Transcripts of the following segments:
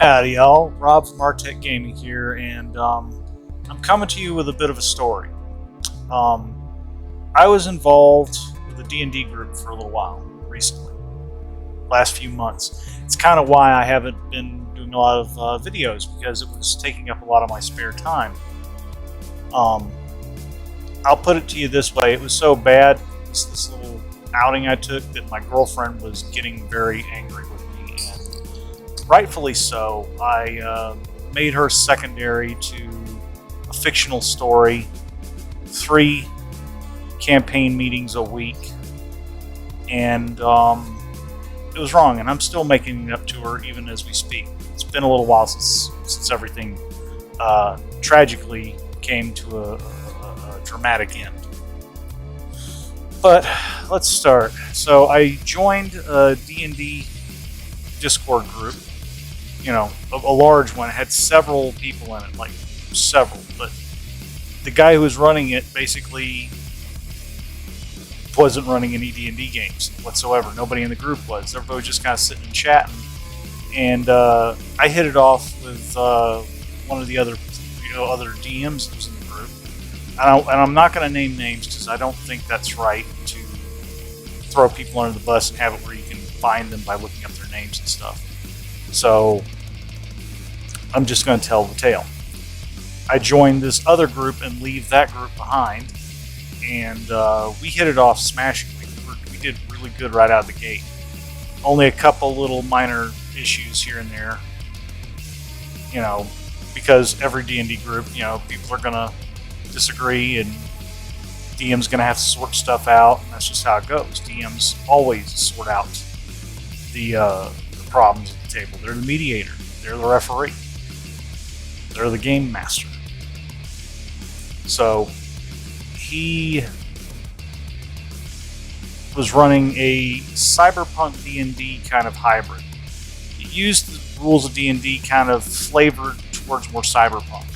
Howdy, y'all. Rob from RTG Gaming here, and I'm coming to you with a bit of a story. I was involved with the D&D group for a little while recently, last few months. It's kind of why I haven't been doing a lot of videos, because it was taking up a lot of my spare time. I'll put it to you this way: it was so bad, this little outing I took, that my girlfriend was getting very angry with me, and rightfully so. I made her secondary to a fictional story, 3 campaign meetings a week, and it was wrong, and I'm still making it up to her even as we speak. It's been a little while since everything tragically came to a dramatic end. But let's start. So I joined a D&D Discord group, you know, a large one. It had several people in it, like several, but the guy who was running it basically wasn't running any D&D games whatsoever. Nobody in the group was. Everybody was just kind of sitting and chatting, and I hit it off with one of the other DMs that was in the group, and I'm not going to name names because I don't think that's right to throw people under the bus and have it where you can find them by looking up their names and stuff. So I'm just going to tell the tale. I joined this other group and leave that group behind, and we hit it off smashing. We did really good right out of the gate. Only a couple little minor issues here and there, you know, because every D&D group, you know, people are going to disagree, and DM's going to have to sort stuff out, and that's just how it goes. DMs always sort out the problems at the table. They're the mediator. They're the referee. They're the game master. So he was running a cyberpunk D&D kind of hybrid. It used the rules of D&D kind of flavored towards more cyberpunk.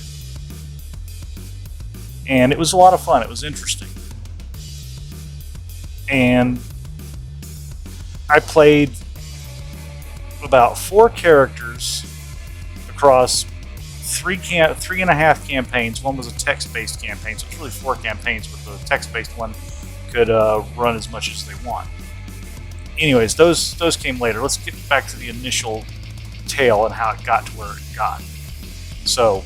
And it was a lot of fun. It was interesting. And I played about 4 characters across 3.5 campaigns. One was a text-based campaign, so it's really 4 campaigns, but the text-based one could run as much as they want. Anyways, those came later. Let's get back to the initial tale and how it got to where it got. So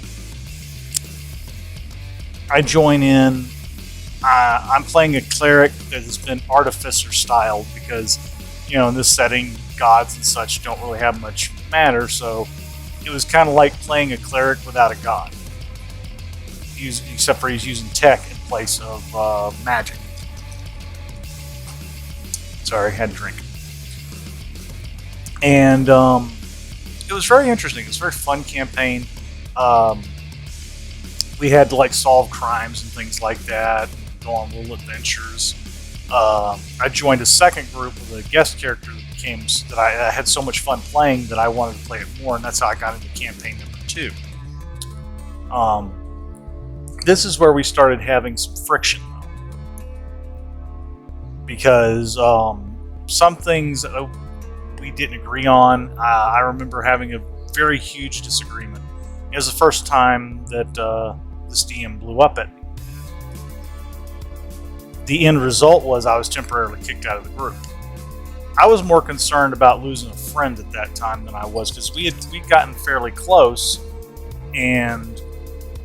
I join in. I'm playing a cleric that has been artificer styled because, you know, in this setting, gods and such don't really have much matter, so it was kind of like playing a cleric without a god, except for he's using tech in place of magic. Sorry, I had a drink. And it was very interesting. It was a very fun campaign. We had to solve crimes and things like that, and go on little adventures. I joined a second group with a guest character that I had so much fun playing that I wanted to play it more, and that's how I got into campaign number 2. This is where we started having some friction, though, because some things we didn't agree on. I remember having a very huge disagreement. It was the first time that this DM blew up at me. The end result was I was temporarily kicked out of the group. I was more concerned about losing a friend at that time than I was, because we'd gotten fairly close, and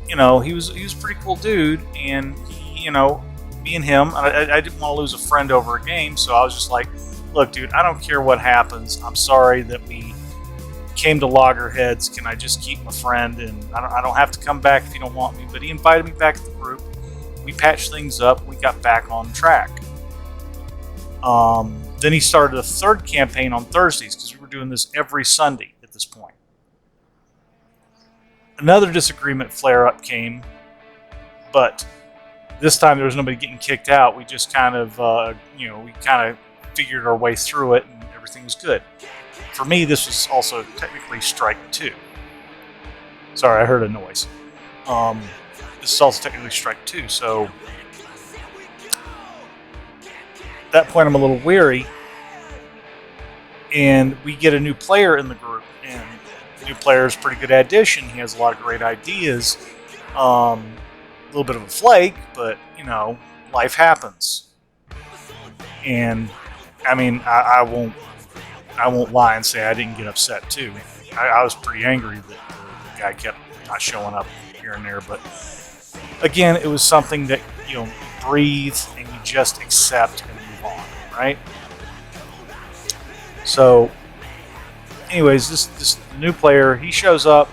you know, he was a pretty cool dude, and he, you know, me and him, I didn't want to lose a friend over a game, so I was just like, look, dude, I don't care what happens. I'm sorry that we came to loggerheads. Can I just keep my friend, and I don't have to come back if you don't want me? But he invited me back to the group. We patched things up. We got back on track. Then he started a 3rd campaign on Thursdays, because we were doing this every Sunday at this point. Another disagreement flare-up came, but this time there was nobody getting kicked out. We just kind of, we kind of figured our way through it, and everything was good. For me, this was also technically strike 2. Sorry, I heard a noise. This is also technically strike 2, so at that point I'm a little weary, and we get a new player in the group, and The new player is a pretty good addition. He has a lot of great ideas. A little bit of a flake, but life happens. And I mean, I won't lie and say I didn't get upset too. I was pretty angry that the guy kept not showing up here and there. But again, it was something that you breathe and you just accept and move on, right? So, anyways, this new player, he shows up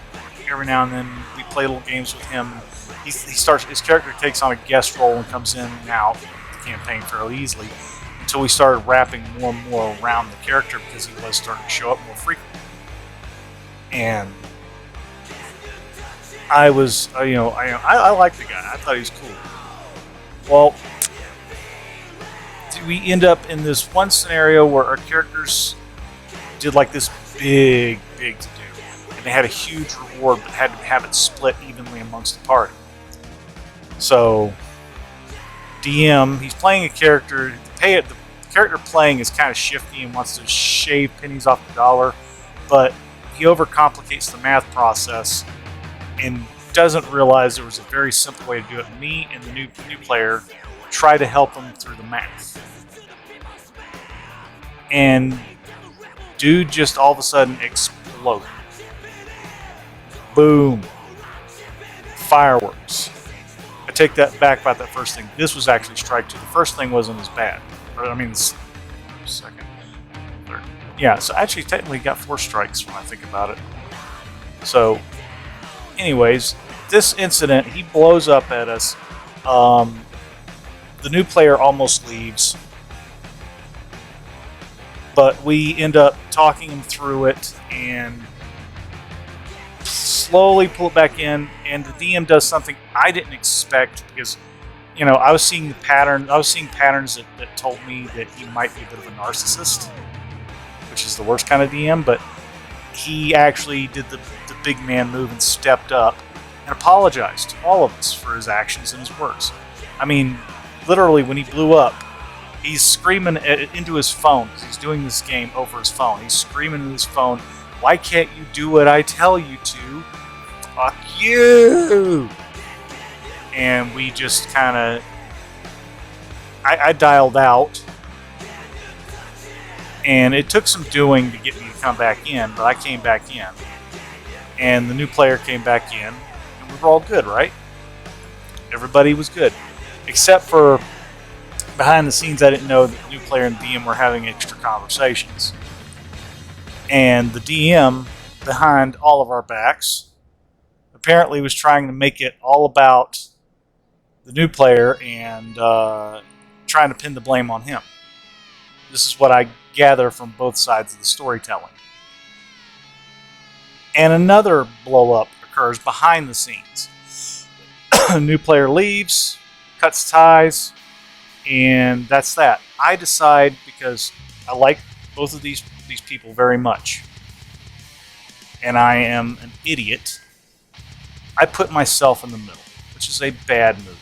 every now and then. We play little games with him. He starts. His character takes on a guest role and comes in and out of the campaign fairly easily, until we started wrapping more and more around the character because he was starting to show up more frequently. And I was, I liked the guy. I thought he was cool. Well, we end up in this one scenario where our characters did like this big to do, and they had a huge reward, but had to have it split evenly amongst the party. So, DM, he's playing a character. The character playing is kind of shifty and wants to shave pennies off the dollar, but he overcomplicates the math process and doesn't realize there was a very simple way to do it. Me and the new player try to help him through the math. And dude just all of a sudden exploded. Boom. Fireworks. I take that back about that first thing. This was actually strike two. The first thing wasn't as bad. I mean, second, third. Yeah, so actually technically got 4 strikes when I think about it. So, anyways, this incident, he blows up at us. The new player almost leaves, but we end up talking him through it and slowly pull it back in. And the DM does something I didn't expect because, I was seeing the pattern. I was seeing patterns that told me that he might be a bit of a narcissist, which is the worst kind of DM. But he actually did the big man move and stepped up and apologized to all of us for his actions and his words. I mean, literally, when he blew up, he's screaming into his phone because he's doing this game over his phone. He's screaming into his phone, "Why can't you do what I tell you to? Fuck you!" And we just kind of... I dialed out. And it took some doing to get me to come back in, but I came back in. And the new player came back in, and we were all good, right? Everybody was good. Except for behind the scenes, I didn't know that the new player and the DM were having extra conversations. And the DM, behind all of our backs, apparently was trying to make it all about the new player and trying to pin the blame on him. This is what I gather from both sides of the storytelling. And another blow-up occurs behind the scenes. A new player leaves, cuts ties, and that's that. I decide, because I like both of these people very much, and I am an idiot, I put myself in the middle, which is a bad move.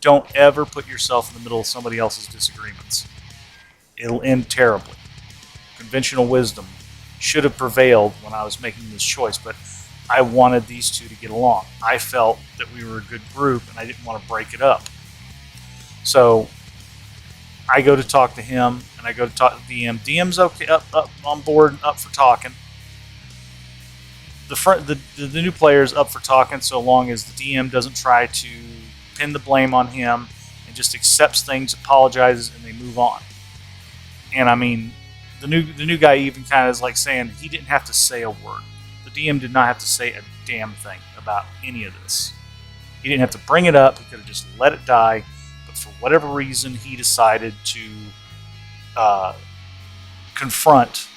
Don't ever put yourself in the middle of somebody else's disagreements. It'll end terribly. Conventional wisdom should have prevailed when I was making this choice, but I wanted these two to get along. I felt that we were a good group, and I didn't want to break it up. So I go to talk to him, and I go to talk to DM. DM's okay, up on board, up for talking. The new player's up for talking so long as the DM doesn't try to pin the blame on him and just accepts things, apologizes, and they move on. And I mean, the new guy even kind of is like saying he didn't have to say a word. The DM did not have to say a damn thing about any of this. He didn't have to bring it up. He could have just let it die. But for whatever reason, he decided to confront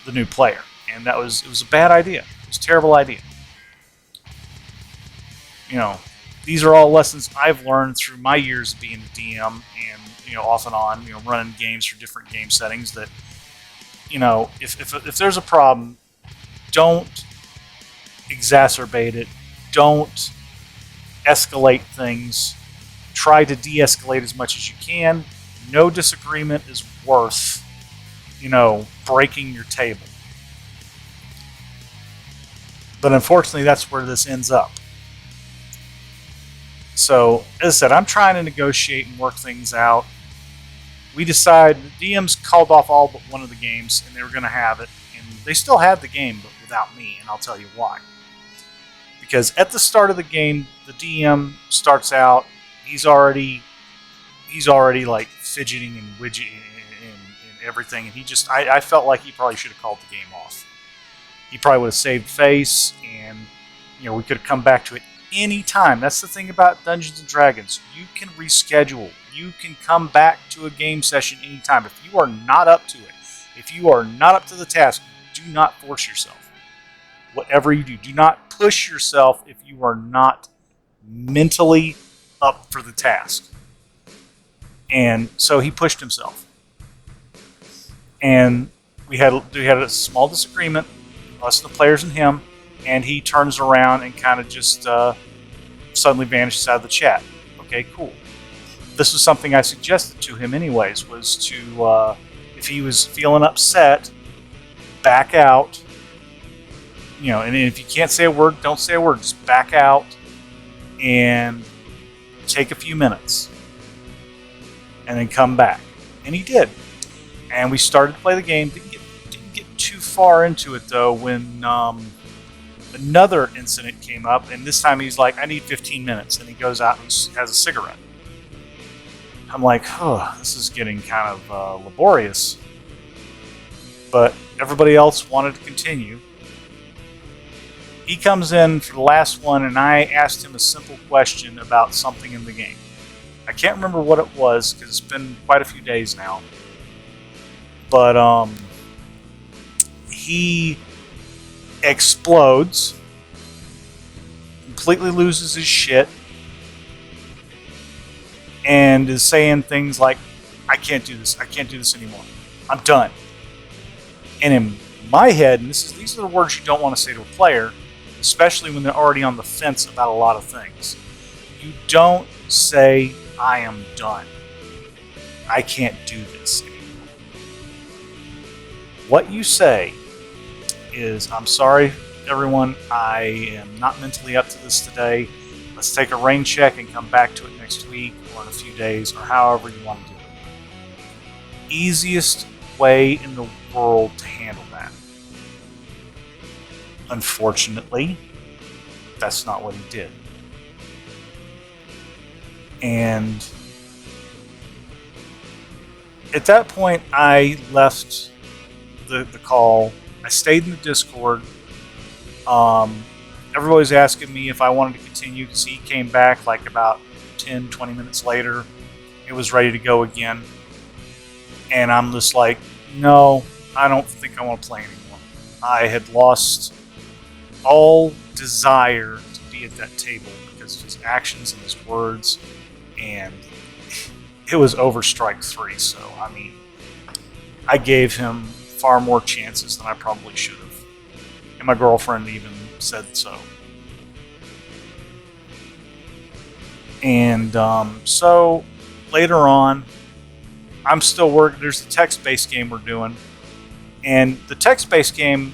the new player, and it was a bad idea. It was a terrible idea. These are all lessons I've learned through my years of being a DM and off and on, running games for different game settings. That if there's a problem, don't exacerbate it. Don't escalate things. Try to de-escalate as much as you can. No disagreement is worth, breaking your table. But unfortunately, that's where this ends up. So, as I said, I'm trying to negotiate and work things out. We decide the DMs called off all but one of the games, and they were going to have it. And they still had the game, but without me, and I'll tell you why. Because at the start of the game, the DM starts out, he's already like fidgeting and widgeting and everything, and I felt like he probably should have called the game off. He probably would have saved face, and we could have come back to it any time. That's the thing about Dungeons and Dragons. You can reschedule. You can come back to a game session anytime. If you are not up to it, if you are not up to the task, do not force yourself. Whatever you do, do not push yourself if you are not mentally up for the task. And so he pushed himself. And we had a small disagreement, us, the players, and him, and he turns around and kind of just suddenly vanishes out of the chat. Okay, cool. This was something I suggested to him anyways, was to, if he was feeling upset, back out. And if you can't say a word, don't say a word. Just back out and take a few minutes. And then come back. And he did. And we started to play the game. Didn't get too far into it, though, when another incident came up. And this time he's like, I need 15 minutes. And he goes out and has a cigarette. I'm like, oh, this is getting kind of laborious. But everybody else wanted to continue. He comes in for the last one, and I asked him a simple question about something in the game. I can't remember what it was, because it's been quite a few days now. But he explodes, completely loses his shit, and is saying things like, I can't do this anymore. I'm done. And in my head, and these are the words you don't want to say to a player, especially when they're already on the fence about a lot of things. You don't say, I am done. I can't do this anymore. What you say is, I'm sorry, everyone, I am not mentally up to this today. Let's take a rain check and come back to it next week or in a few days, or however you want to do it. Easiest way in the world to handle that. Unfortunately, that's not what he did. And at that point, I left the call. I stayed in the Discord. Everybody was asking me if I wanted to continue, because he came back like about 10, 20 minutes later. It was ready to go again. And I'm just like, no, I don't think I want to play anymore. I had lost all desire to be at that table because of his actions and his words, and it was over strike 3. So, I mean, I gave him far more chances than I probably should have. And my girlfriend even said so. And so later on, I'm still working. There's a text-based game we're doing. And the text-based game,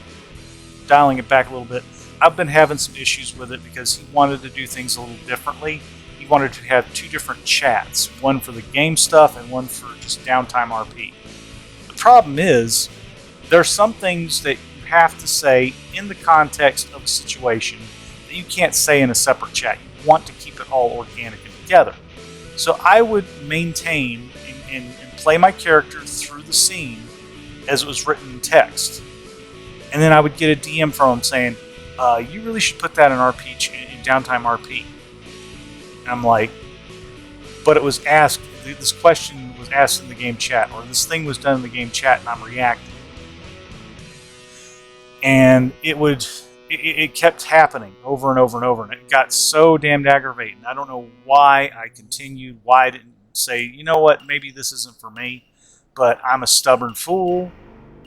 dialing it back a little bit, I've been having some issues with it because he wanted to do things a little differently. He wanted to have 2 different chats, one for the game stuff and one for just downtime RP. The problem is, there are some things that you have to say in the context of a situation that you can't say in a separate chat. You want to keep it all organic and together. So I would maintain and play my character through the scene as it was written in text. And then I would get a DM from him saying, you really should put that in RP, in downtime RP. And I'm like, but it was asked, this question was asked in the game chat, or this thing was done in the game chat, and I'm reacting. And it kept happening over and over and over, and it got so damned aggravating. I don't know why I continued, why I didn't say, you know what, maybe this isn't for me, but I'm a stubborn fool,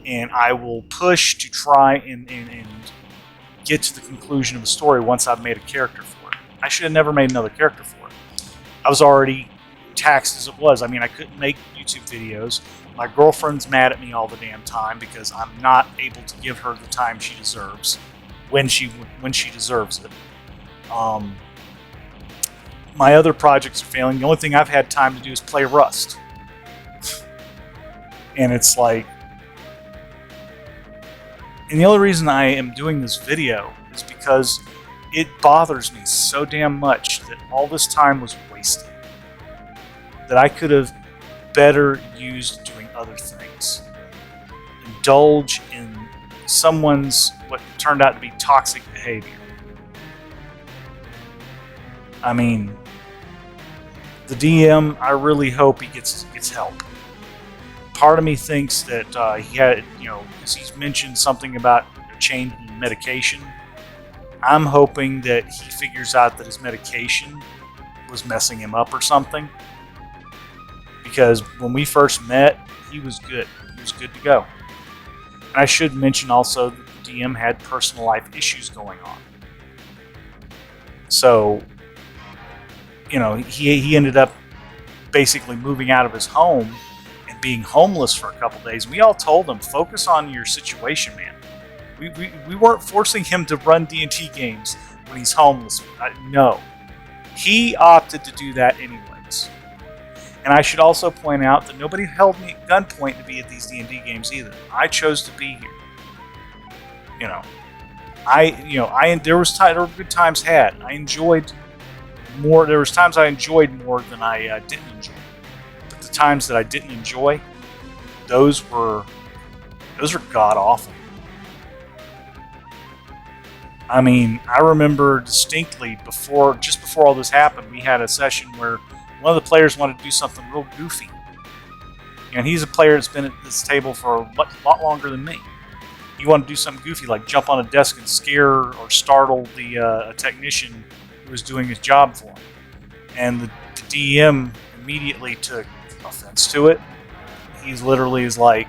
and I will push to try and get to the conclusion of the story once I've made a character for it. I should have never made another character for it. I was already taxed as it was. I mean, I couldn't make YouTube videos. My girlfriend's mad at me all the damn time because I'm not able to give her the time she deserves. when she deserves it. My other projects are failing. The only thing I've had time to do is play Rust. And it's like, and the only reason I am doing this video is because it bothers me so damn much that all this time was wasted. That I could have better used doing other things. Indulge in someone's what turned out to be toxic behavior. I mean, the DM, I really hope he gets help. Part of me thinks that he had, because he's mentioned something about a change in medication. I'm hoping that he figures out that his medication was messing him up or something. Because when we first met, he was good. He was good to go. And I should mention also that the DM had personal life issues going on. So, he ended up basically moving out of his home and being homeless for a couple days. We all told him, focus on your situation, man. We weren't forcing him to run D&D games when he's homeless. No. He opted to do that anyways. And I should also point out that nobody held me at gunpoint to be at these D&D games either. I chose to be here. There were good times had. I enjoyed more. There was times I enjoyed more than I didn't enjoy. But the times that I didn't enjoy, those were god awful. I mean, I remember distinctly just before all this happened, we had a session where one of the players wanted to do something real goofy. And he's a player that's been at this table for a lot longer than me. He wanted to do something goofy, like jump on a desk and scare or startle a technician who was doing his job for him. And the DM immediately took offense to it. He's literally is like,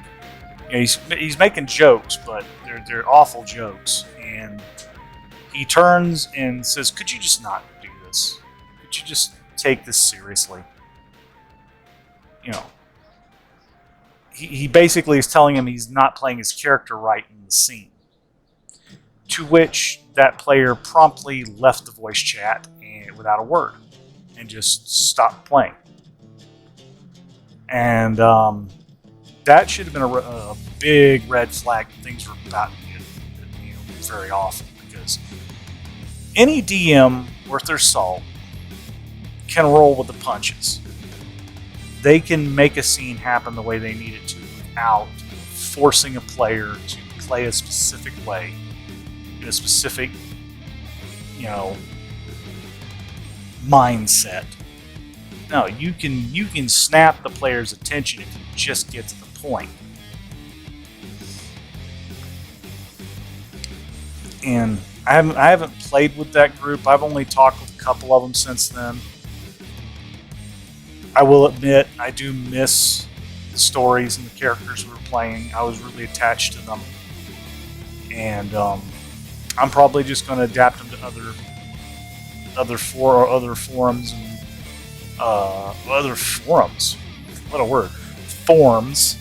he's making jokes, but they're awful jokes. And he turns and says, "Could you just not do this? Could you just take this seriously?" He basically is telling him he's not playing his character right in the scene. To which that player promptly left the voice chat without a word and just stopped playing. And that should have been a big red flag. Things were about to get very awful, because any DM worth their salt can roll with the punches. They can make a scene happen the way they need it to without forcing a player to play a specific way, in a specific, mindset. No, you can snap the player's attention if you just get to the point. And I haven't played with that group. I've only talked with a couple of them since then. I will admit, I do miss the stories and the characters we were playing. I was really attached to them. And I'm probably just going to adapt them to other forums and other forums. What a word. Forms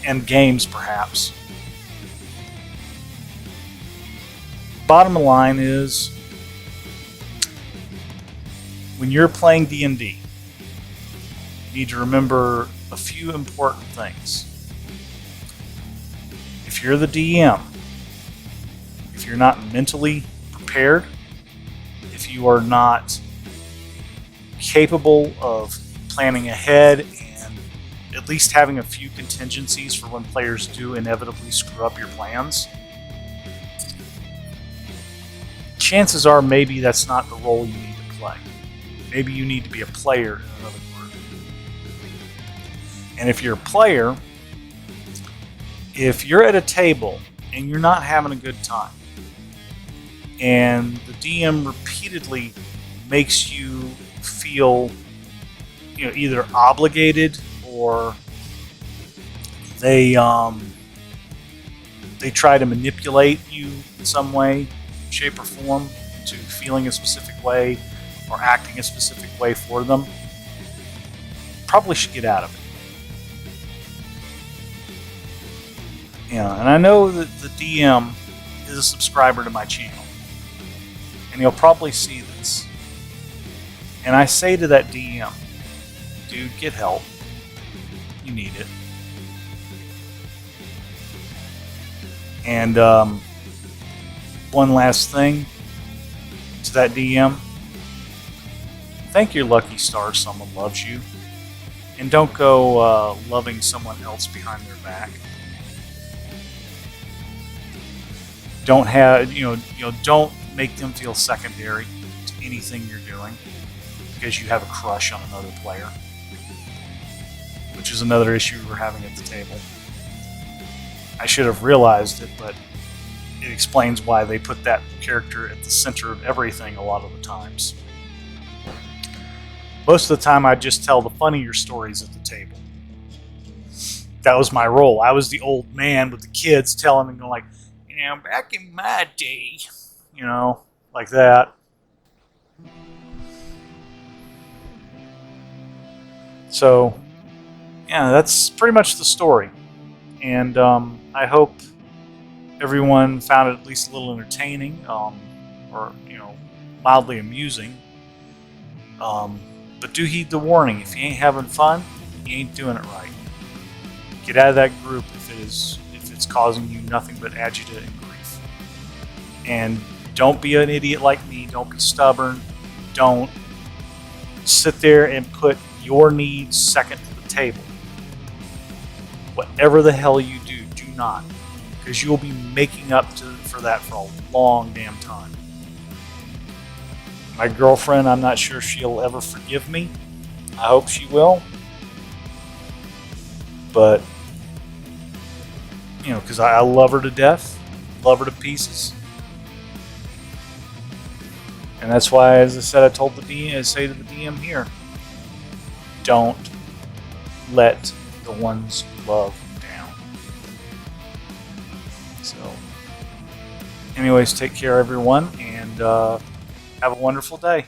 and games, perhaps. Bottom line is, when you're playing D&D, you need to remember a few important things. If you're the DM, if you're not mentally prepared, if you are not capable of planning ahead and at least having a few contingencies for when players do inevitably screw up your plans, chances are maybe that's not the role you need to play. Maybe you need to be a player in another group. And if you're a player, if you're at a table and you're not having a good time, and the DM repeatedly makes you feel, either obligated, or they try to manipulate you in some way, shape, or form into feeling a specific way or acting a specific way for them, probably should get out of it. And I know that the DM is a subscriber to my channel, and he'll probably see this. And I say to that DM, dude, get help. You need it. And one last thing to that DM. Thank your lucky stars someone loves you. And don't go loving someone else behind their back. Don't have don't make them feel secondary to anything you're doing because you have a crush on another player, which is another issue we're having at the table. I should have realized it, but it explains why they put that character at the center of everything a lot of the times. Most of the time, I just tell the funnier stories at the table. That was my role. I was the old man with the kids telling them, like, back in my day, like that. So, yeah, that's pretty much the story. And I hope everyone found it at least a little entertaining, or mildly amusing. But do heed the warning: if you ain't having fun, you ain't doing it right. Get out of that group if it's causing you nothing but agita and grief. And don't be an idiot like me. Don't be stubborn. Don't sit there and put your needs second to the table. Whatever the hell you do, do not, because you will be making up for that for a long damn time. My girlfriend, I'm not sure she'll ever forgive me. I hope she will. But, because I love her to death, love her to pieces. And that's why, as I said, I told the DM, I say to the DM here, don't let the ones you love down. So, anyways, take care, everyone, and have a wonderful day.